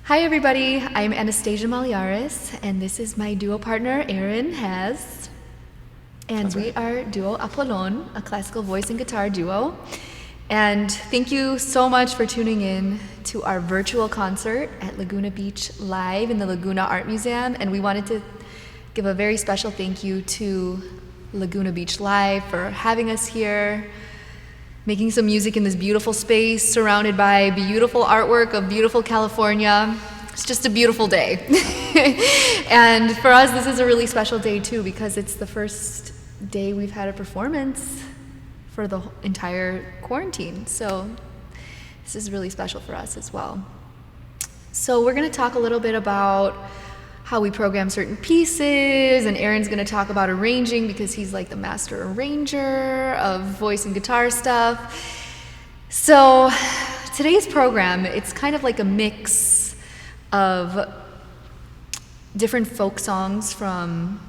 Hi everybody, I'm Anastasia Maliaris, and this is my duo partner, Aaron Has. And That's we right. are duo Apollon, a classical voice and guitar duo. And thank you so much for tuning in to our virtual concert at Laguna Beach Live in the Laguna Art Museum. And we wanted to give a very special thank you to Laguna Beach Live for having us here, making some music in this beautiful space surrounded by beautiful artwork of beautiful California. It's just a beautiful day. And for us, this is a really special day too, because it's the first day we've had a performance for the entire quarantine. So this is really special for us as well. So we're gonna talk a little bit about how we program certain pieces, and Aaron's gonna talk about arranging because he's like the master arranger of voice and guitar stuff. So today's program, it's kind of like a mix of different folk songs from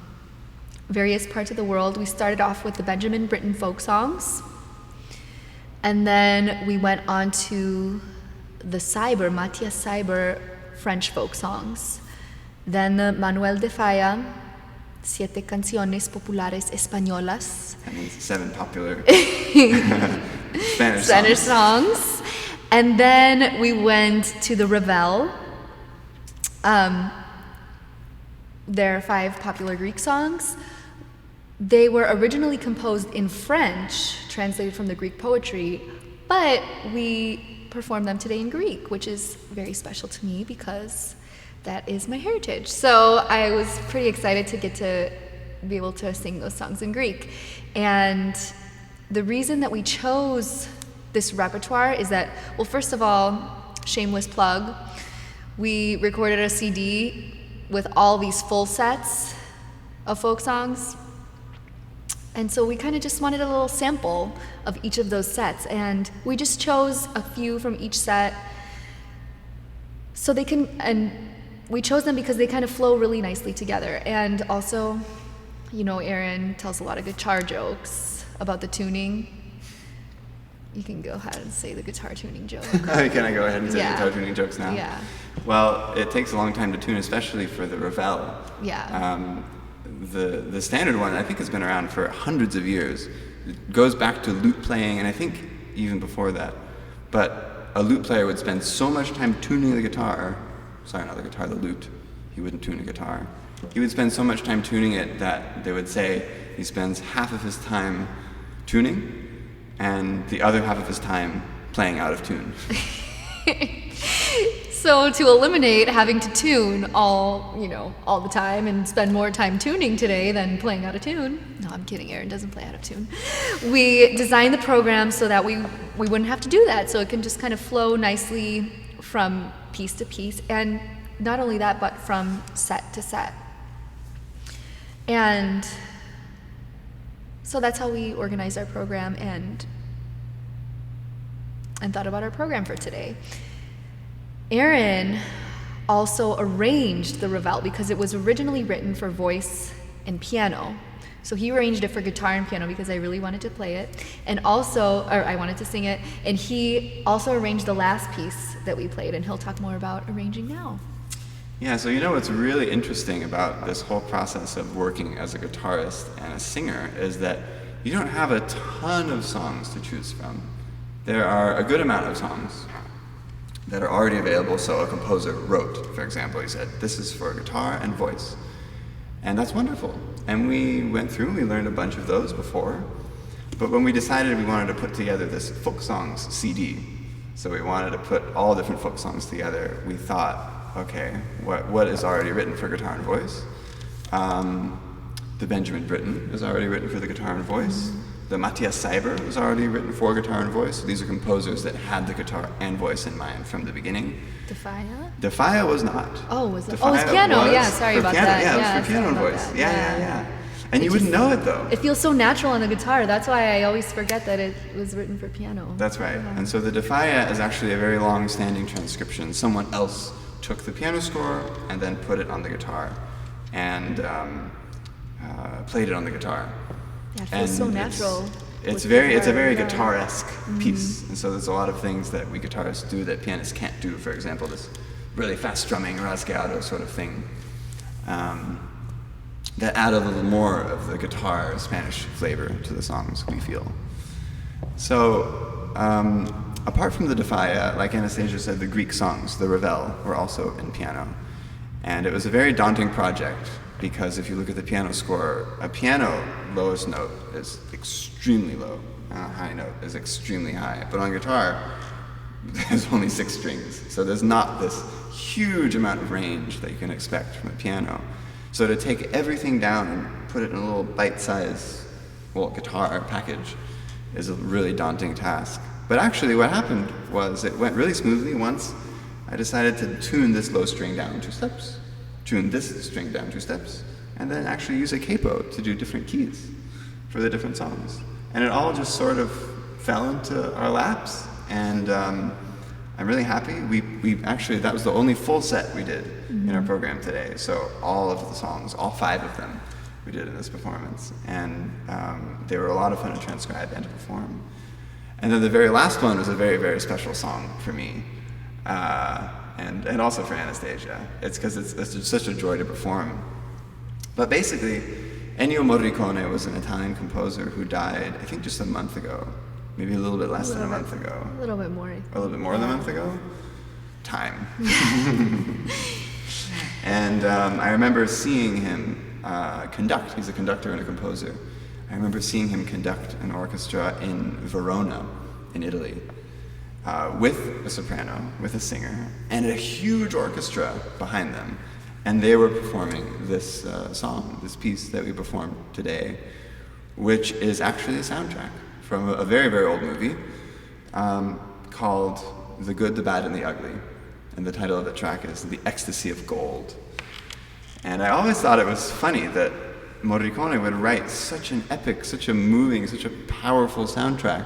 various parts of the world. We started off with the Benjamin Britten folk songs, and then we went on to the Matthias Seiber French folk songs. Then the Manuel de Falla, Siete Canciones Populares Españolas. That means 7 popular Spanish songs. And then we went to the Ravel. There are 5 popular Greek songs. They were originally composed in French, translated from the Greek poetry, but we performed them today in Greek, which is very special to me because that is my heritage. So I was pretty excited to get to be able to sing those songs in Greek. And the reason that we chose this repertoire is that, well, first of all, shameless plug, we recorded a CD with all these full sets of folk songs. And so we kind of just wanted a little sample of each of those sets. And we just chose a few from each set so they can, and we chose them because they kind of flow really nicely together. And also, you know, Aaron tells a lot of guitar jokes about the tuning. You can go ahead and say the guitar tuning joke. Can I go ahead and say guitar tuning jokes now? Yeah. Well, it takes a long time to tune, especially for the Ravel. Yeah. The standard one, I think, has been around for hundreds of years. It goes back to lute playing, and I think even before that. But a lute player would spend so much time tuning the guitar. Sorry, not the guitar, the lute. He wouldn't tune a guitar. He would spend so much time tuning it that they would say he spends half of his time tuning and the other half of his time playing out of tune. So to eliminate having to tune all the time and spend more time tuning today than playing out of tune. No, I'm kidding, Aaron doesn't play out of tune. We designed the program so that we wouldn't have to do that, so it can just kind of flow nicely from piece to piece, and not only that, but from set to set. And so that's how we organized our program and thought about our program for today. Aaron also arranged the Ravel because it was originally written for voice and piano. So he arranged it for guitar and piano because I really wanted to play it, and I wanted to sing it, and he also arranged the last piece that we played, and he'll talk more about arranging now. Yeah, so you know what's really interesting about this whole process of working as a guitarist and a singer is that you don't have a ton of songs to choose from. There are a good amount of songs that are already available, so a composer wrote, for example, he said, this is for guitar and voice. And that's wonderful. And we went through and we learned a bunch of those before. But when we decided we wanted to put together this folk songs CD, so we wanted to put all different folk songs together, we thought, okay, what is already written for guitar and voice? The Benjamin Britten is already written for the guitar and voice. The Matthias Seiber was already written for guitar and voice. So these are composers that had the guitar and voice in mind from the beginning. De Falla? De Falla was not. Oh, was it? De Oh, it's Falla piano. was Yeah, sorry for about piano. that. Yeah, it was for piano and sorry voice. about that. Yeah. And you wouldn't know it though. It feels so natural on the guitar. That's why I always forget that it was written for piano. That's right. Yeah. And so the De Falla is actually a very long-standing transcription. Someone else took the piano score and then put it on the guitar and played it on the guitar. Yeah, it feels so natural. It's a very guitar-esque piece, and so there's a lot of things that we guitarists do that pianists can't do. For example, this really fast strumming, rasgado sort of thing, that add a little more of the guitar Spanish flavor to the songs, we feel. So, apart from the Defia, like Anastasia said, the Greek songs, the Ravel, were also in piano. And it was a very daunting project, because if you look at the piano score, a piano lowest note is extremely low, and a high note is extremely high. But on guitar, there's only 6 strings, so there's not this huge amount of range that you can expect from a piano. So to take everything down and put it in a little bite-sized, well, guitar package is a really daunting task. But actually what happened was it went really smoothly once I decided to tune this low string down 2 steps, tune this string down 2 steps, and then actually use a capo to do different keys for the different songs. And it all just sort of fell into our laps, and I'm really happy. We actually, that was the only full set we did in our program today. So all of the songs, all 5 of them, we did in this performance. And they were a lot of fun to transcribe and to perform. And then the very last one was a very, very special song for me, and also for Anastasia. It's because it's just such a joy to perform. But basically, Ennio Morricone was an Italian composer who died, I think, just a month ago. Maybe a little bit less than a month ago. A little bit more. A little bit more than a month ago? Time. And I remember seeing him conduct. He's a conductor and a composer. I remember seeing him conduct an orchestra in Verona, in Italy, with a soprano, with a singer, and a huge orchestra behind them. And they were performing this song, this piece that we performed today, which is actually a soundtrack from a very, very old movie called The Good, the Bad, and the Ugly. And the title of the track is The Ecstasy of Gold. And I always thought it was funny that Morricone would write such an epic, such a moving, such a powerful soundtrack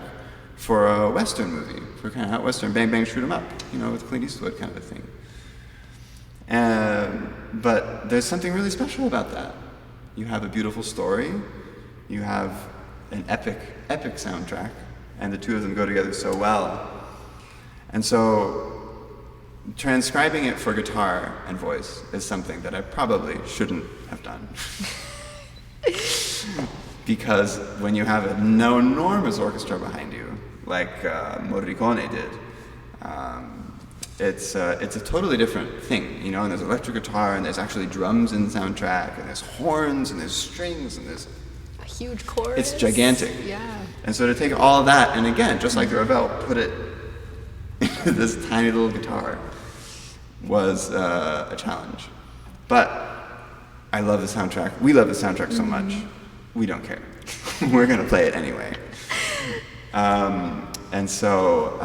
for a Western movie, for kind of hot Western, bang, bang, shoot 'em up, you know, with Clint Eastwood kind of a thing. But there's something really special about that. You have a beautiful story, you have an epic soundtrack, and the two of them go together so well. And so transcribing it for guitar and voice is something that I probably shouldn't have done. Because when you have an enormous orchestra behind you, like Morricone did, it's a totally different thing, you know, and there's electric guitar, and there's actually drums in the soundtrack, and there's horns, and there's strings, and there's a huge chorus. It's gigantic. Yeah. And so to take all of that, and again, just like the Ravel, put it into this tiny little guitar was a challenge. But I love the soundtrack. We love the soundtrack so much, we don't care. We're going to play it anyway. And so,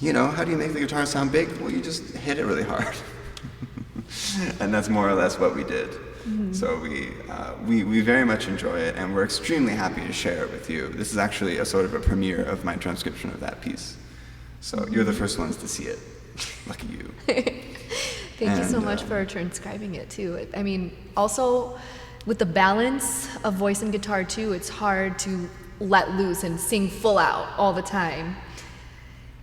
you know, how do you make the guitar sound big? Well, you just hit it really hard. And that's more or less what we did. So we very much enjoy it, and we're extremely happy to share it with you. This is actually a sort of a premiere of my transcription of that piece. So you're the first ones to see it. Lucky you. Thank you so much for transcribing it too. I mean, also with the balance of voice and guitar too, it's hard to let loose and sing full out all the time.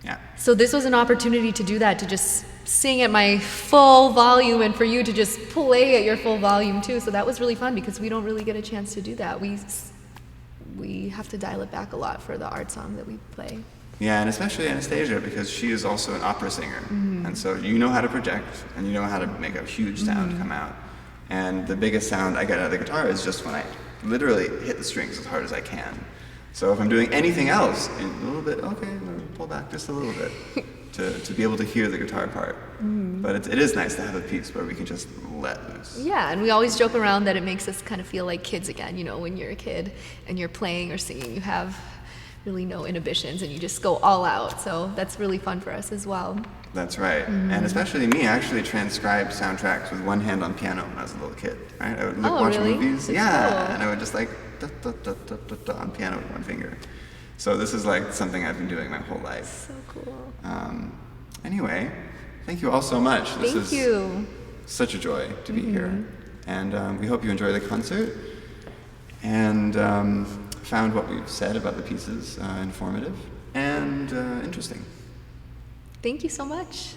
Yeah. So this was an opportunity to do that, to just sing at my full volume, and for you to just play at your full volume too. So that was really fun, because we don't really get a chance to do that. We have to dial it back a lot for the art song that we play. Yeah, and especially Anastasia, because she is also an opera singer. And so you know how to project, and you know how to make a huge sound come out. And the biggest sound I get out of the guitar is just when I literally hit the strings as hard as I can. So if I'm doing anything else, a little bit, okay, pull back just a little bit to be able to hear the guitar part. But it is nice to have a piece where we can just let loose. Yeah, and we always joke around that it makes us kind of feel like kids again. You know, when you're a kid and you're playing or singing, you have really no inhibitions and you just go all out. So that's really fun for us as well. That's right. And especially me, I actually transcribed soundtracks with one hand on piano when I was a little kid. Right? I would watch really? movies. That's yeah, cool. and I would just like da, da, da, da, da, da, on piano with one finger. So this is like something I've been doing my whole life. So cool. Anyway, thank you all so much. This Thank you. Such a joy to be here. And we hope you enjoy the concert and found what we've said about the pieces informative and interesting. Thank you so much.